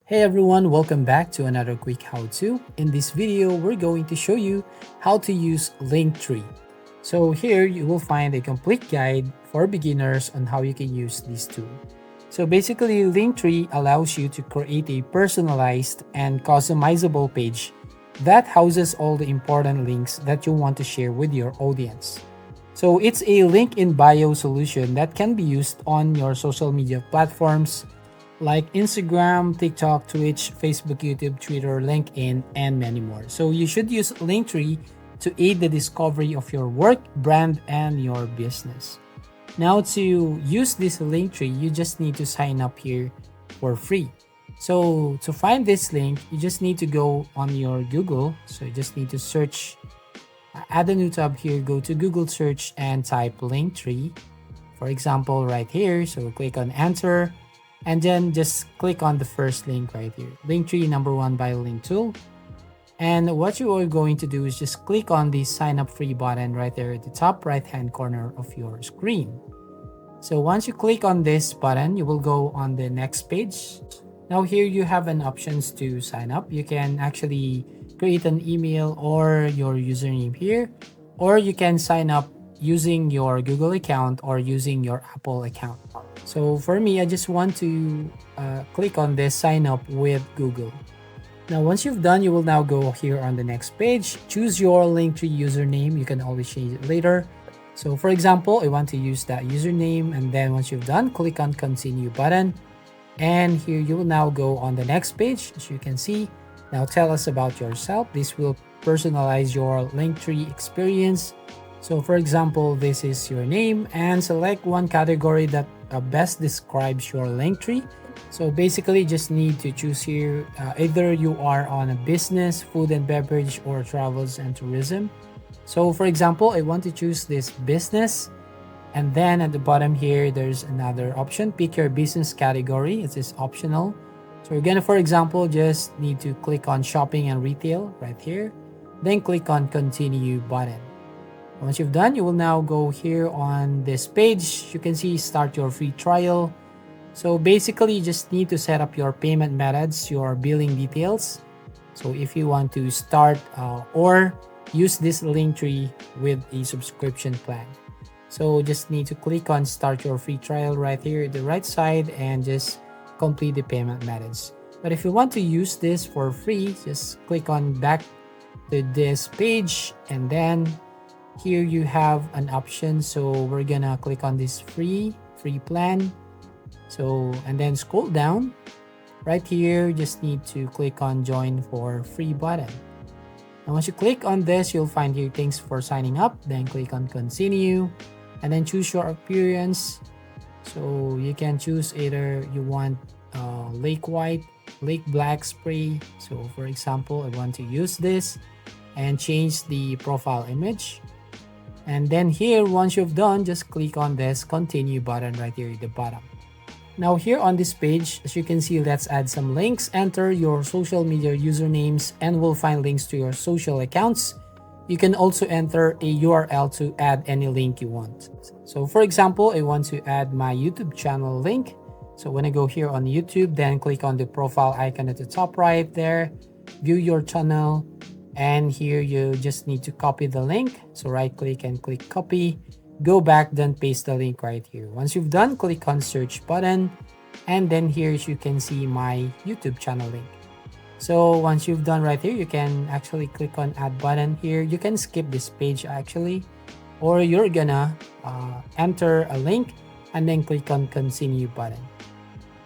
Hey everyone, welcome back to another quick how-to. In this video, we're going to show you how to use Linktree. So here you will find a complete guide for beginners on how you can use this tool. So basically, Linktree allows you to create a personalized and customizable page that houses all the important links that you want to share with your audience. So it's a link in bio solution that can be used on your social media platforms like Instagram, TikTok, Twitch, Facebook, YouTube, Twitter, LinkedIn, and many more. So you should use Linktree to aid the discovery of your work, brand, and your business. Now to use this Linktree, you just need to sign up here for free. So to find this link, you just need to go on your Google. So you just need to search, add a new tab here, go to Google search and type Linktree. For example, right here. So click on enter and then just click on the first link right here, Linktree #1 bio link tool. And what you are going to do is just click on the sign up free button right there at the top right hand corner of your screen. So once you click on this button, you will go on the next page. Now here you have an options to sign up. You can actually create an email or your username here, or you can sign up using your Google account or using your Apple account. So for me, I just want to click on this sign up with Google. Now, once you've done, you will now go here on the next page, choose your Linktree username. You can always change it later. So for example, I want to use that username, and then once you've done, click on continue button. And here you will now go on the next page. As you can see, now tell us about yourself. This will personalize your Linktree experience. So for example, this is your name, and select one category that best describes your Linktree. So basically just need to choose here, either you are on a business, food and beverage, or travels and tourism. So for example, I want to choose this business, and then at the bottom here, there's another option, pick your business category. It is optional. So we're gonna, for example, just need to click on shopping and retail right here, then click on continue button. Once you've done, you will now go here on this page. You can see start your free trial. So basically, you just need to set up your payment methods, your billing details. So if you want to start or use this Linktree with a subscription plan. So just need to click on start your free trial right here at the right side and just complete the payment methods. But if you want to use this for free, just click on back to this page, and then here you have an option. So we're gonna click on this free plan. So and then scroll down right here, just need to click on join for free button. And once you click on this, you'll find here thanks for signing up, then click on continue and then choose your appearance. So you can choose either you want lake white, lake black spray. So for example, I want to use this and change the profile image. And then here, once you've done, just click on this continue button right here at the bottom. Now here on this page, as you can see, let's add some links. Enter your social media usernames and we'll find links to your social accounts. You can also enter a URL to add any link you want. So for example, I want to add my YouTube channel link. So when I go here on YouTube, then click on the profile icon at the top right there, view your channel. And here you just need to copy the link. So right click and click copy, go back, then paste the link right here. Once you've done, click on search button. And then here you can see my YouTube channel link. So once you've done right here, you can actually click on add button here. You can skip this page actually, or you're gonna enter a link and then click on continue button.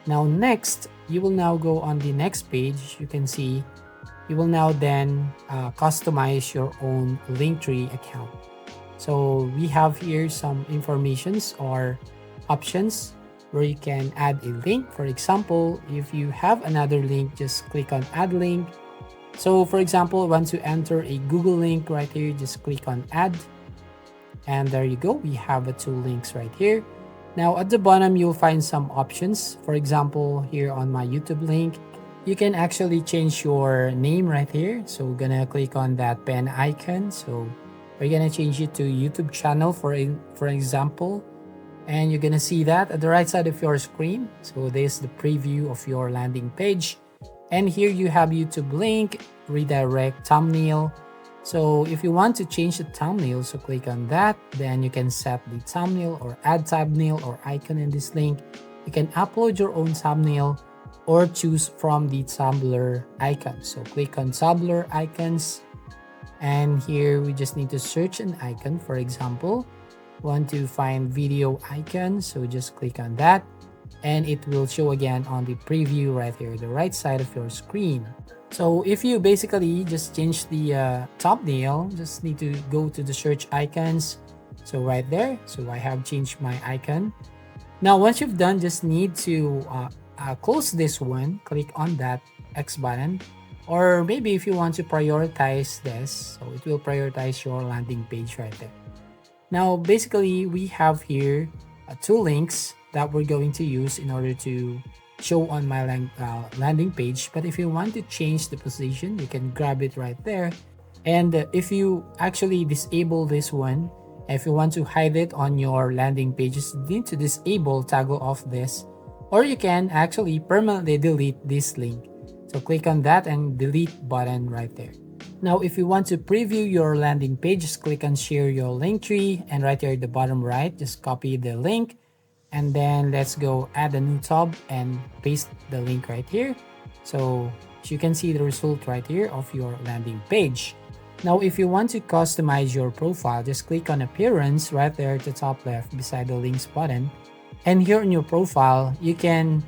Now next, you will now go on the next page. You can see you will now then customize your own Linktree account. So we have here some informations or options where you can add a link. For example, if you have another link, just click on add link. So for example, once you enter a Google link right here, just click on add. And there you go. We have the two links right here. Now at the bottom, you'll find some options. For example, here on my YouTube link, you can actually change your name right here. So we're gonna click on that pen icon. So we're gonna change it to YouTube channel for example, and you're gonna see that at the right side of your screen. So this is the preview of your landing page. And here you have YouTube link, redirect thumbnail. So if you want to change the thumbnail, so click on that. Then you can set the thumbnail or add thumbnail or icon in this link. You can upload your own thumbnail or choose from the Tumblr icon. So click on Tumblr icons. And here we just need to search an icon. For example, want to find video icon. So just click on that. And it will show again on the preview right here, the right side of your screen. So if you basically just change the thumbnail, just need to go to the search icons. So right there, so I have changed my icon. Now, once you've done, just need to close this one, click on that X button. Or maybe if you want to prioritize this, so it will prioritize your landing page right there. Now, basically, we have here two links that we're going to use in order to show on my landing page. But if you want to change the position, you can grab it right there. And if you actually disable this one, if you want to hide it on your landing pages, you need to disable toggle off this, or you can actually permanently delete this link. So click on that and delete button right there. Now, if you want to preview your landing page, just click on share your Linktree, and right here at the bottom right, just copy the link. And then let's go add a new tab and paste the link right here. So you can see the result right here of your landing page. Now, if you want to customize your profile, just click on appearance right there at the top left beside the links button. And here in your profile, you can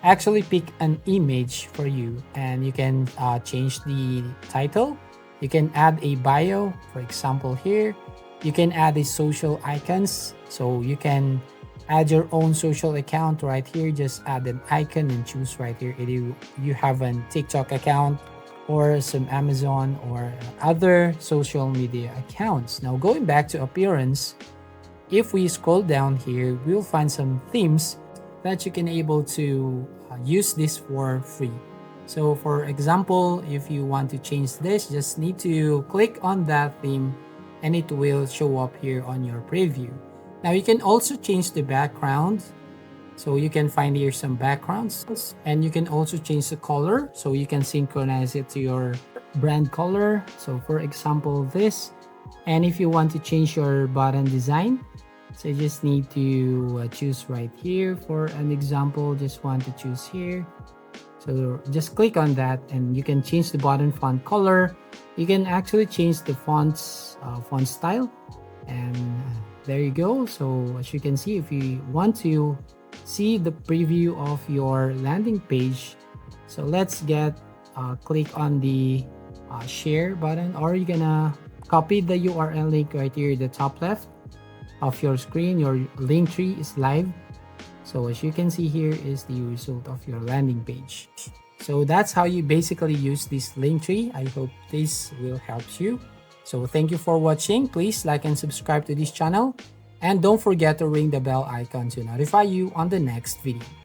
actually pick an image for you, and you can change the title. You can add a bio, for example here. You can add a social icons, so you can add your own social account right here. Just add an icon and choose right here if you have a TikTok account or some Amazon or other social media accounts. Now, going back to appearance, if we scroll down here, we'll find some themes that you can able to use this for free. So for example, if you want to change this, just need to click on that theme and it will show up here on your preview. Now you can also change the background. So you can find here some backgrounds, and you can also change the color. So you can synchronize it to your brand color. So for example, this. And if you want to change your button design, so you just need to choose right here. For an example, just want to choose here. So just click on that and you can change the button font color. You can actually change the font style, and there you go. So as you can see, if you want to see the preview of your landing page, so let's get click on the share button, or you're gonna copy the URL link right here at the top left of your screen. Your Linktree is live. So as you can see, here is the result of your landing page. So that's how you basically use this Linktree. I hope this will help you. So thank you for watching. Please like and subscribe to this channel. And don't forget to ring the bell icon to notify you on the next video.